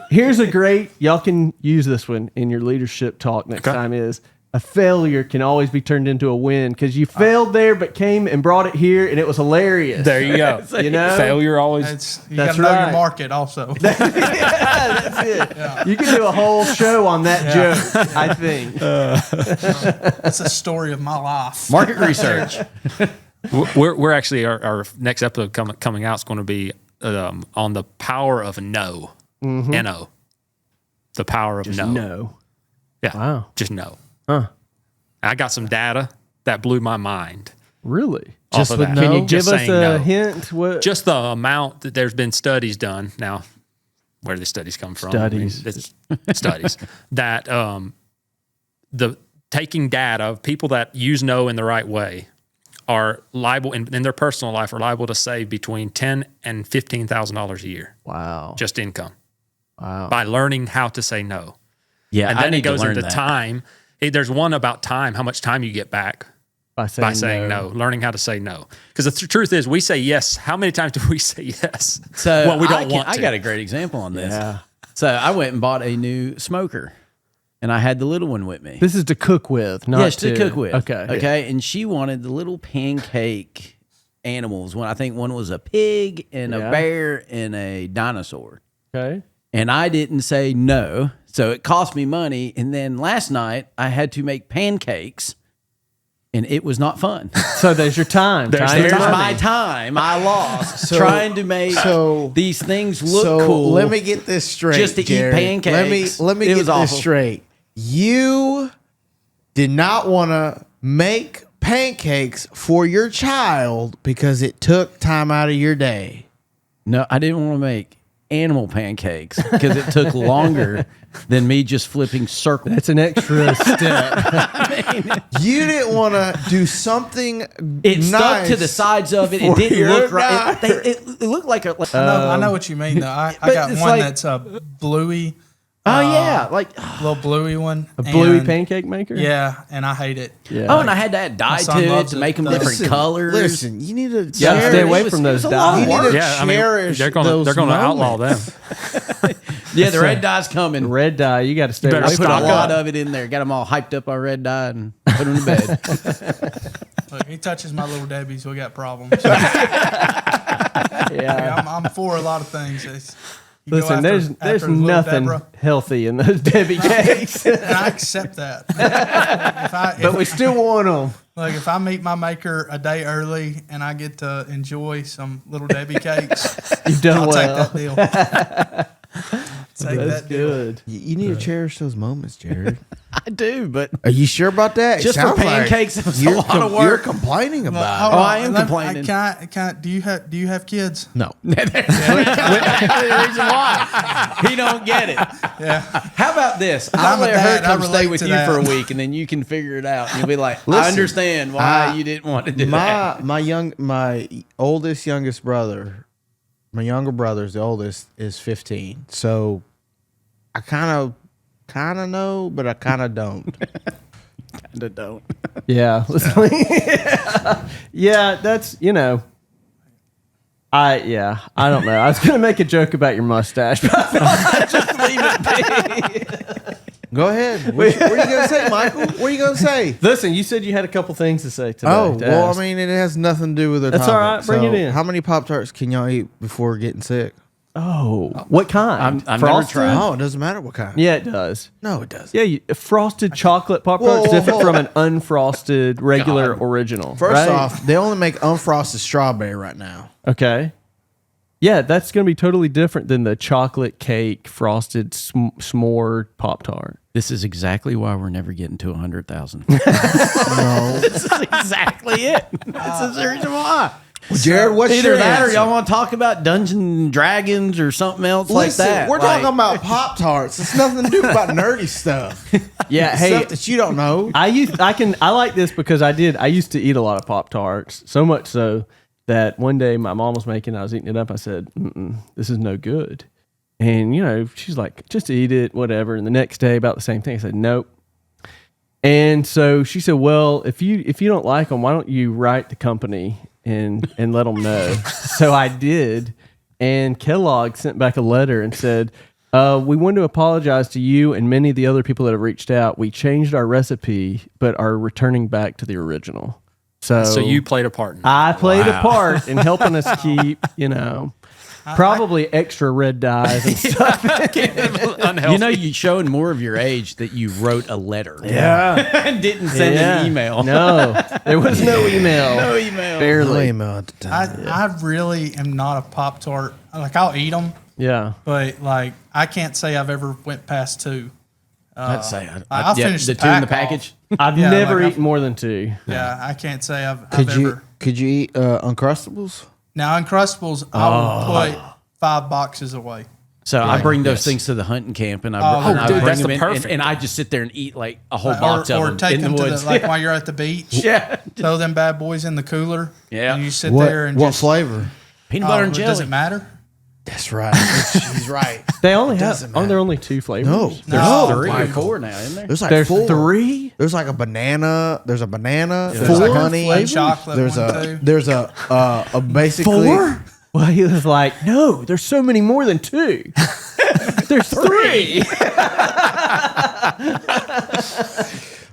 Here's a great, y'all can use this one in your leadership talk next time is, a failure can always be turned into a win because you failed there but came and brought it here and it was hilarious. There you go. Failure always. You got to know your market also. That's it. Yeah. You can do a whole show on that joke, I think. That's a story of my life. Market research. We're actually our next episode coming out is going to be on the power of no. Mm-hmm. N-O. The power of just no. No. Yeah. Wow. Just no. Huh. I got some data that blew my mind. Really? Just with no? Can you give us a hint? What? Just the amount that there's been studies done. Now, where do the studies come from? Studies. Studies. That the taking data of people that use no in the right way are liable in their personal life are liable to save between $10,000 and $15,000 a year. Wow. Just income. Wow. By learning how to say no. Yeah. And then it goes into time. There's one about time, how much time you get back by saying no. Learning how to say no. Because the truth is, we say yes. How many times do we say yes? So well, we don't want to. I got a great example on this. Yeah. So I went and bought a new smoker. And I had the little one with me. This is to cook with, not to cook with. Okay. Okay. And she wanted the little pancake animals. I think one was a pig and a bear and a dinosaur. Okay. And I didn't say no. So it cost me money. And then last night I had to make pancakes. And it was not fun. So there's your time. There's my time I lost trying to make these things look cool. Let me get this straight, just to Jared. eat pancakes. Let me get this straight. You did not want to make pancakes for your child because it took time out of your day. No, I didn't want to make animal pancakes because it took longer than me just flipping circles. That's an extra step. You didn't want to do something It stuck to the sides of it. It didn't look right. It looked like a... I know what you mean, though. I got one that's a bluey... like little bluey one, a bluey pancake maker. Yeah, and I hate it. Yeah. Oh, and I had to add dye to it to make them different colors. Listen, you need to stay away from those dyes. You need to cherish they're going to outlaw them. Yeah, the red dye's coming. Red dye, you got to stay away I from. put a lot of it in there. Got them all hyped up on red dye and put them to bed. Look, he touches my little Debbie's, we got problems. Yeah, I'm for a lot of things. Listen, there's nothing healthy in those Debbie cakes. And I accept that. But we still want them. Look, if I meet my maker a day early and I get to enjoy some Little Debbie cakes, You've done I'll well. take that deal. That's good. You need to cherish those moments, Jared. I do, but Are you sure about that? It Just for sounds like pancakes, it was a you're lot of You're work. complaining about Hold Oh, on, I am let me- complaining. Do you have kids? it. No. There's the reason why he don't get it. Yeah. How about this? I'll I'm a let dad, her I come stay relate with to you for a that. week, and then you can figure it out. And you'll be like, I Listen, understand why you didn't want to do that. My youngest brother, my younger brother's the oldest, is 15. So I kind of know, but I kind of don't. Kinda don't. Yeah. Yeah, that's, I don't know. I was going to make a joke about your mustache, but I thought I'd just leave it be. Go ahead. What are you going to say, Michael? What are you going to say? Listen, you said you had a couple things to say today. Oh, to well, ask. I mean, it has nothing to do with the That's topic. all right. Bring it in. How many Pop-Tarts can y'all eat before getting sick? Oh, what kind? I've never Frosted? tried. Oh, it doesn't matter what kind. Yeah, it does. No, it doesn't. Yeah, frosted chocolate Pop Tart is Whoa, different whoa. from an unfrosted regular original. First right? off, they only make unfrosted strawberry right now. Okay. Yeah, that's going to be totally different than the chocolate cake frosted s'more Pop Tart. This is exactly why we're never getting to 100,000. No. This is exactly it. That's the reason why. Well, Jared, what's Either your that or answer? y'all want to talk about Dungeons and Dragons or something else like Listen, that. we're Like, talking about Pop-Tarts. It's nothing to do about nerdy stuff. Yeah, hey, Stuff that you don't know. I like this because I used to eat a lot of Pop Tarts, so much so that one day my mom was making, I was eating it up. I said, this is no good. And, she's like, just eat it, whatever. And the next day, about the same thing. I said, nope. And so she said, well, if you don't like them, why don't you write the company and let them know? So I did. And Kellogg sent back a letter and said, we want to apologize to you and many of the other people that have reached out. We changed our recipe, but are returning back to the original. So you played a part in that. I played a part in helping us keep, probably extra red dyes and stuff. Unhealthy. you're showing more of your age that you wrote a letter. Yeah. And didn't send Yeah. an email. No, there was no email. No email. Barely. at the time. I really am not a Pop-Tart. Like, I'll eat them, Yeah. but, like, I can't say I've ever went past two. I'd say I'll finish the the two in the pack package. I've Yeah, never like eaten more than two. Yeah, I can't say I've Could ever. you eat Uncrustables? Now, Uncrustables, I will put 5 boxes away. So I bring those things to the hunting camp, and I dude, bring that's them the in, perfect. and I just sit there and eat like a whole box Or of them take in the them to woods. the, like, while you're at the beach. Yeah. Throw them bad boys in the cooler. Yeah. And you sit there and What just. flavor? Peanut butter and Does jelly. it matter? That's right. She's right. They only have. doesn't Are there only two flavors? No, There's there's 3 or 4 now, isn't there? There's like There's 4. 3. There's like a banana. There's a banana. There's 4 like honey. flavors? Chocolate There's one, too. there's a basically 4? Well, he was like, no, there's so many more than 2. There's 3.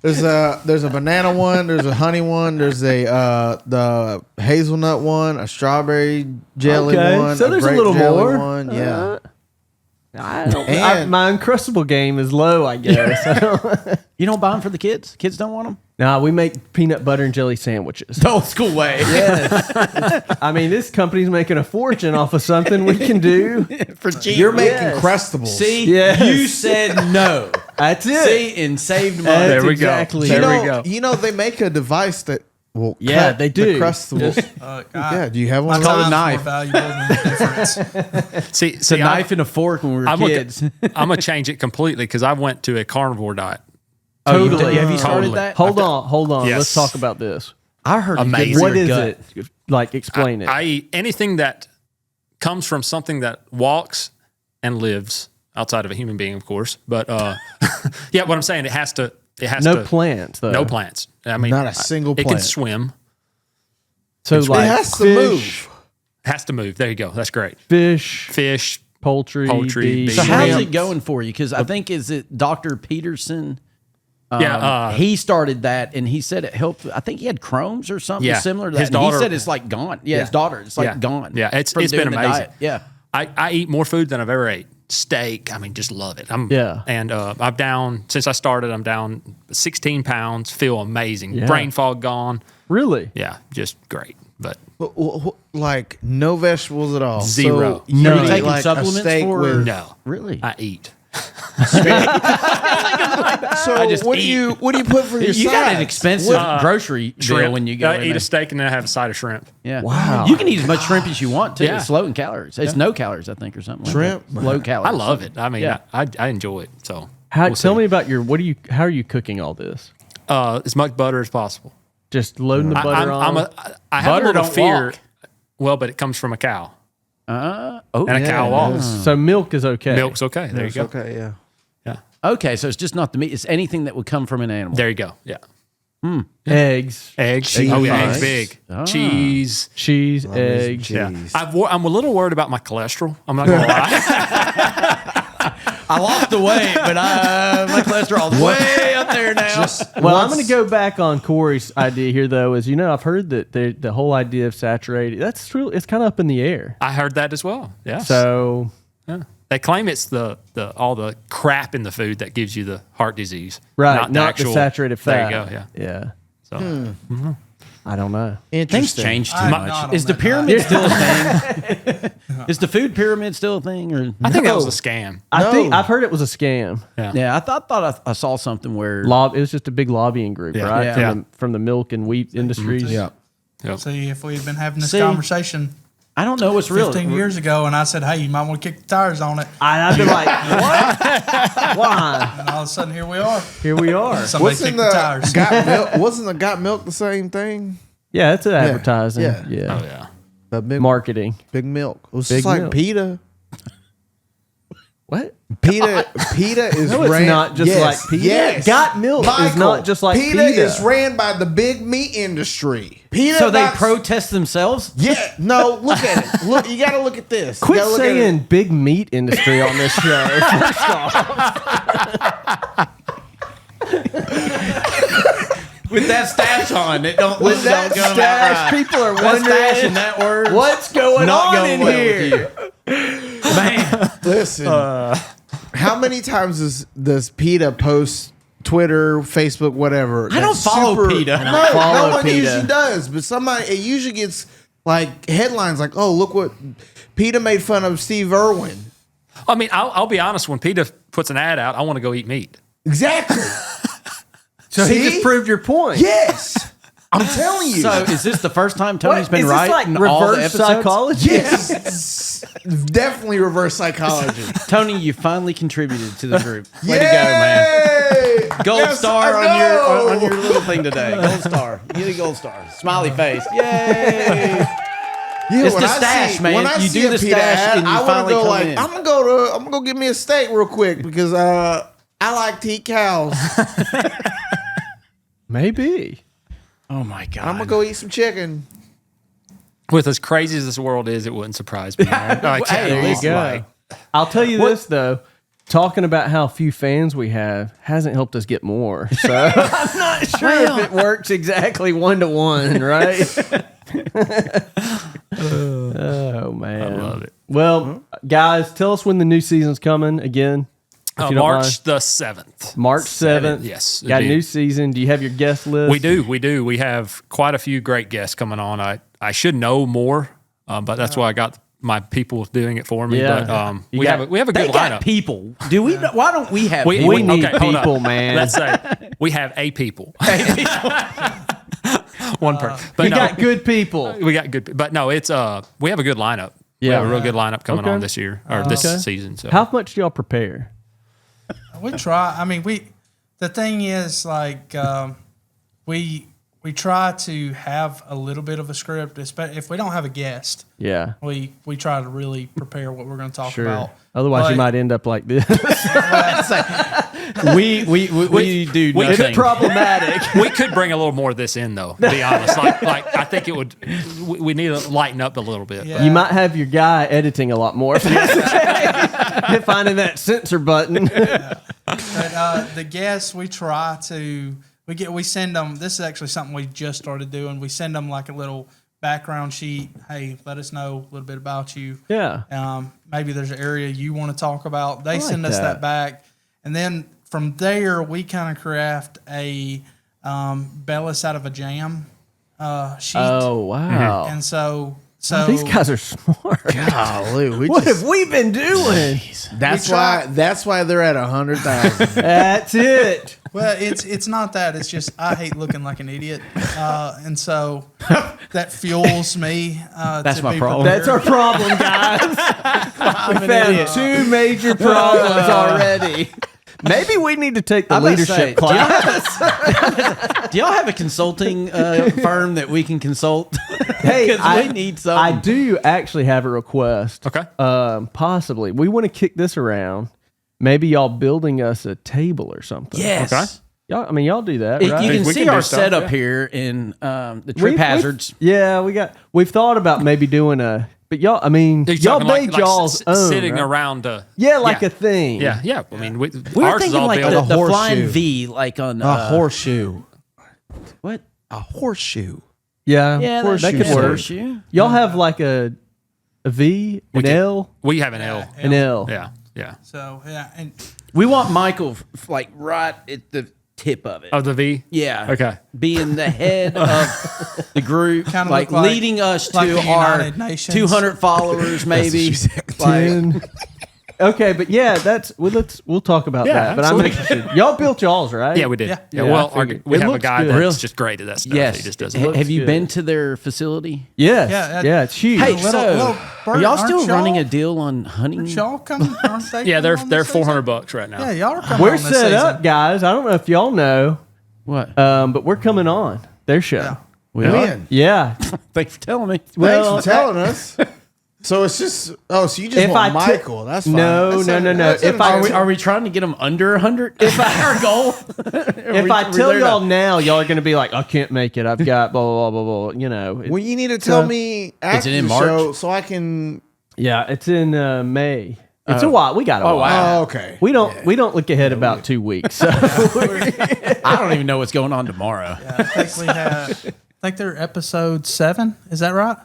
There's a banana one. There's a honey one. There's the hazelnut one. A strawberry jelly Okay, one. so there's a grape little jelly more. one. Yeah. My Uncrustable game is low, I guess. You don't buy them for the kids? Kids don't want them? Nah, we make peanut butter and jelly sandwiches. The old school way. I mean, this company's making a fortune off of something we can do. For cheap. You're making Yes. Crustables. See, Yes. you said no. That's it. See, and saved money. That's There we go. exactly There it. we go. You know they make a device that will Yeah, cut they do. the Crustables. Yeah. Do you have one? My of those? called a time's knife. more valuable than the difference. See, It's a knife and a fork when we were I'm kids. I'm gonna change it completely because I went to a carnivore diet. Totally. Have you started Totally. that? Hold on. Yes. Let's talk about this. I heard Amazing. What is it? Like, explain it. I eat anything that comes from something that walks and lives outside of a human being, of course. But yeah, what I'm saying, it has to. No plants, though. No plants. I mean, Not a single It can plant. swim. So, It like, has to fish, move. Has to move. There you go. That's great. Fish, Fish. poultry, Poultry, beef. beef. So how's Shrimp. it going for you? Because I think is it Dr. Peterson? Yeah. He started that, and he said it helped. I think he had Crohn's or something Yeah. similar to that. His And he daughter- said it's like gone. Yeah, his daughter. It's like Yeah. gone. Yeah, it's from been doing the amazing. diet. Yeah. I eat more food than I've ever ate. steak. I mean, just love it. I'm down since I started. I'm down 16 pounds. Feel amazing. Yeah. Brain fog gone. Really? Yeah, just great. But Like no vegetables at all. Zero. So you Are you eat taking like a supplements steak for- with- no, Really? I eat. So just what do you put for your You got an sides? expensive grocery deal when you go in eat there. a steak and then have a side of shrimp. Yeah. Wow. You can eat as much shrimp as you want too. Yeah. It's low in calories. It's no calories, I think, or something. Shrimp? Like that. Low calories. I love it. I mean, Yeah. I enjoy it. So Tell me about how are you cooking all this? as much butter as possible. Just loading the butter on? I have Butter a little don't fear. walk. Well, but it comes from a cow, Oh, and a cow walks. So milk is okay. Milk's okay. There you go. Okay, yeah. Yeah. okay. So it's just not the meat. It's anything that would come from an animal. There you go. Yeah. Eggs, Eggs. Cheese. Oh yeah, eggs big. Cheese. cheese, eggs. Yeah. I'm a little worried about my cholesterol. I'm not gonna lie. I lost the weight, but my cholesterol's way up there now. Well, I'm going to go back on Corey's idea here, though. Is I've heard that the whole idea of saturated, that's true. It's kind of up in the air. I heard that as well. Yeah. So yeah. They claim it's the all the crap in the food that gives you the heart disease. not the actual, the saturated fat. There you go. Yeah. Yeah. So I don't know. Things Interesting. change too I'm not much. on Is the that pyramid still a thing? Is the food pyramid still a thing? Or I think that was a scam. I think I've heard it was a scam. yeah, I thought I saw something where It was just a big lobbying group, Yeah. right? Yeah. From the milk and wheat industries. Yeah. Yep. See, if we had been having this See, conversation I don't know what's real. 15 years ago, and I said, "Hey, you might want to kick the tires on it," I've been like, what? Why? and all of a sudden, here we are. Here we are. Somebody kicked the tires. Wasn't the Got Milk the same thing? Yeah, it's advertising. Yeah. Yeah. Oh yeah. The big, Marketing. big milk. It was Big just like milk. pita. What? Pita is No, it's not just like pita. Yes. Got Milk is not just like pita. pita. Is ran by the big meat industry. Pita. So they knocks- protest themselves? Yeah. No. Look at it. Look. You got to look at this. You Quit gotta look at saying it. big meat industry on this show. With that stash on, it don't With that don't go stash, people are That stash wondering and that word. what's going Not on going in well here. with you. Man, Listen. How many times does PETA post Twitter, Facebook, whatever? I don't that's follow PETA. No, follow no one PETA. usually does. But it usually gets like headlines like, "Oh, look what PETA made fun of Steve Irwin." I mean, I'll be honest. When PETA puts an ad out, I want to go eat meat. Exactly. So he See? just proved your point. Yes, I'm telling you. so is this the first time Tony's What? been Is right this like in all the reverse episodes? psychology? yes, definitely reverse psychology. Tony, you finally contributed to the group. Way to go, man. Yay! Gold Yes, star I know. on your little thing today. Gold star. You get a gold star. Smiley face. Yay! Yeah, It's when the I stash, man. When I You see do a the PETA stash ad, and you I wanna finally go come like, in. I'm gonna go get me a steak real quick because I like to eat cows. Maybe. Oh my god. I'm gonna go eat some chicken. With as crazy as this world is, it wouldn't surprise me. Man. Like, Hey, There you listen, go. like- I'll tell you this though. Talking about how few fans we have hasn't helped us get more. So I'm not sure if it works exactly 1-to-1, right? Oh man. I love it. Well, guys, tell us when the new season's coming again. If you don't mind. March the 7th. March 7th. Yes, Got a indeed. new season. Do you have your guest list? We do. We have quite a few great guests coming on. I should know more, but that's why I got my people doing it for me. Yeah. But You we got- have a They good got lineup. people. Do we? Why don't we have We- people? We need okay, hold on. people, man. Let's say we have a people. One person. But We no, got good people. we got good. But no, it's we have a good lineup. We Yeah. have a real good lineup coming Okay. on this year or this Okay. season. So How much do y'all prepare? We try. I mean, the thing is, like, we try to have a little bit of a script. If we don't have a guest, Yeah. we try to really prepare what we're going to talk Sure. about. Otherwise, you But- might end up like this. we do It's nothing. problematic. we could bring a little more of this in, though. To be honest, like I think it would. We need to lighten up a little bit. Yeah. You might have your guy editing a lot more. Finding that censor button. But the guests, we try to we send them. This is actually something we just started doing. We send them like a little background sheet. Hey, let us know a little bit about you. Yeah. Maybe there's an area you want to talk about. They like send us that. that back. And then from there, we kind of craft a Bellis out of a jam sheet. Oh, wow. And so These guys are smart. Golly, What have we been doing? That's why they're at 100,000. That's it. Well, it's not that. It's just I hate looking like an idiot, and so that fuels me. That's to my be problem. prepared. That's our problem, guys. We've had 2 major problems already. Maybe we need to take the I'm about to say, leadership class. Do y'all have a consulting firm that we can consult? Hey, Because we need some. I do actually have a request. Okay. Possibly. We want to kick this around. Maybe y'all building us a table or something. Yes. Okay. Y'all do that, You right? can We see can do our stuff, setup yeah. here in the trip hazards. We've thought about maybe doing but y'all, I mean, You're y'all talking made y'all's own. sitting right? around. a thing. Yeah, yeah. I mean, We were ours is thinking all like built. the horseshoe. flying V, like on A horseshoe. what? A horseshoe. Yeah, Yeah, that could work. Horseshoe. Y'all have like a V, an L, We have an L. an L. Yeah, yeah. So yeah, and We want Michael like right at the tip of it. Oh, the V. Yeah. Okay. Being the head of the group, Kinda like look like- leading us like to the our United Nations. 200 followers, maybe. Like, 10. Okay, but yeah, we'll talk about Yeah, that. But I'm absolutely. interested. Y'all built y'all's, right? Yeah, we did. Yeah. Yeah. Yeah, Well, I figured. we It have a looks guy good. that's Really? just great at that stuff. yes. He just does it. Have you good. been to their facility? Yes. Yeah, Yeah, it's huge. Hey, little so bird, are y'all aren't still y'all? running a deal on hunting? aren't y'all coming? Aren't they? Yeah, coming on they're this season? $400 right now. Yeah, y'all are coming. We're on this set up, season. guys. I don't know if y'all know, What? but we're coming on their show. Yeah. We Man, Yeah. Thanks for telling me. Well, thanks for telling us. So it's just so you just If want I took- Michael. That's fine. No. That's If I Are we trying to get them under 100? If our goal. If I tell y'all now, y'all are going to be like, I can't make it. I've got blah, blah, blah, blah, blah. You know. well, you need to tell me after it in the March? show so I can. Yeah, it's in May. It's a while. We got a while. wow. Oh, okay. We don't look ahead about 2 weeks. So I don't even know what's going on tomorrow. I think we have. I think they're episode 7. Is that right?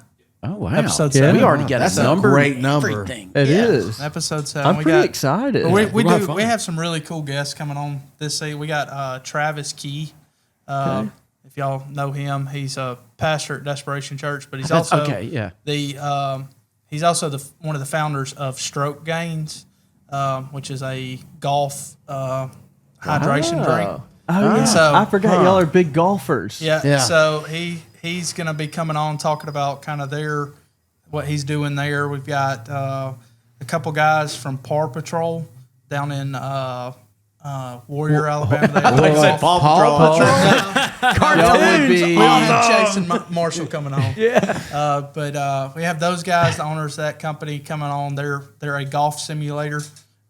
Oh, wow. Episode Yeah. 7. We already got That's a a number. great number. Everything. it is. Episode 7. I'm we pretty got, excited. We We're gonna have fun. we have some really cool guests coming on this season. We got Travis Key. If y'all know him, he's a pastor at Desperation Church, but he's also okay, yeah. he's also one of the founders of Stroke Gains, which is a golf hydration drink. Oh, yeah. And so- I forgot y'all are big golfers. Yeah. So he's going to be coming on talking about kind of what he's doing there. We've got a couple guys from Paw Patrol down in Warrior, Alabama. They have golf. Paw Patrol. Y'all would be. We all have Chase and Marshall coming on. Yeah. But we have those guys, the owners of that company, coming on. They're a golf simulator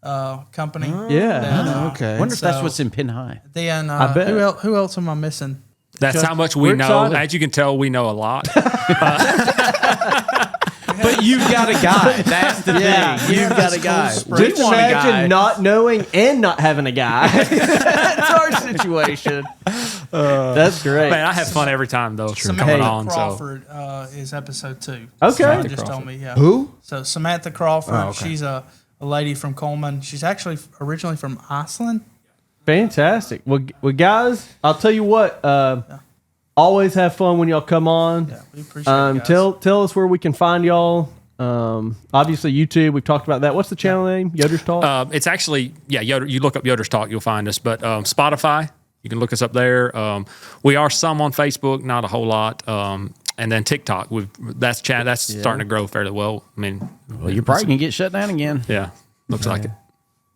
company. Yeah. And, Okay. I wonder if that's So- what's in Pin High. Then I bet. who else am I missing? That's how much we we're know. excited. As you can tell, we know a lot. But you've got a guy. That's the thing. You've got a guy. Just We Just want a guy. imagine not knowing and not having a guy. That's our situation. That's great. Man, I have fun every time though. Samantha Coming on, so Crawford is episode 2. Okay. Samantha just told me, yeah. Who? So Samantha Crawford, okay. she's a lady from Cullman. She's actually originally from Iceland. Fantastic. Well, guys, I'll tell you what. Always have fun when y'all come on. Yeah, we appreciate it, guys. Tell us where we can find y'all. Obviously YouTube. We've talked about that. What's the channel name? Yoders Talk. it's actually you look up Yoders Talk, you'll find us. But Spotify, you can look us up there. We are some on Facebook, not a whole lot. And then TikTok, that's starting to grow fairly well. I mean, Well, you're probably going to get shut down again. yeah, looks like it.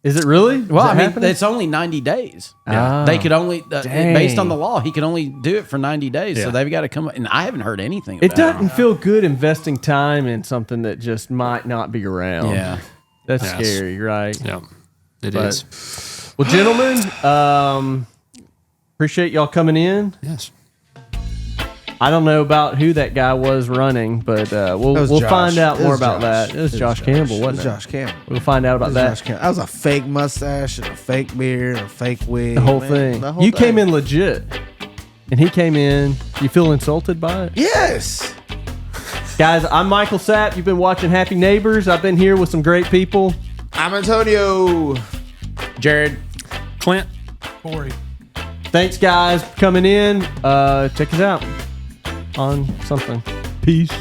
Is it really? Well, Is I it mean, happening? it's only 90 days. Ah. They could only, Dang. based on the law, he can only do it for 90 days. So Yeah. they've got to come. And I haven't heard anything It about doesn't feel good investing time in something that just might not be around. Yeah. That's Yes. scary, right? Yeah, it But- is. Well, gentlemen, appreciate y'all coming in. Yes. I don't know about who that guy was running, but we'll Josh. find out It more was about Josh. that. It was It Josh Campbell, It wasn't was it? Josh Campbell. We'll find out about That that. was Josh Campbell. That was a fake mustache and a fake beard and a fake wig. The whole man. thing. The whole You thing. came in legit, and he came in. You feel insulted by it? Yes. Guys, I'm Michael Sapp. You've been watching Happy Neighbors. I've been here with some great people. I'm Antonio. Jared. Clint. Cory. Thanks, guys, for coming in. Check us out on something. Peace.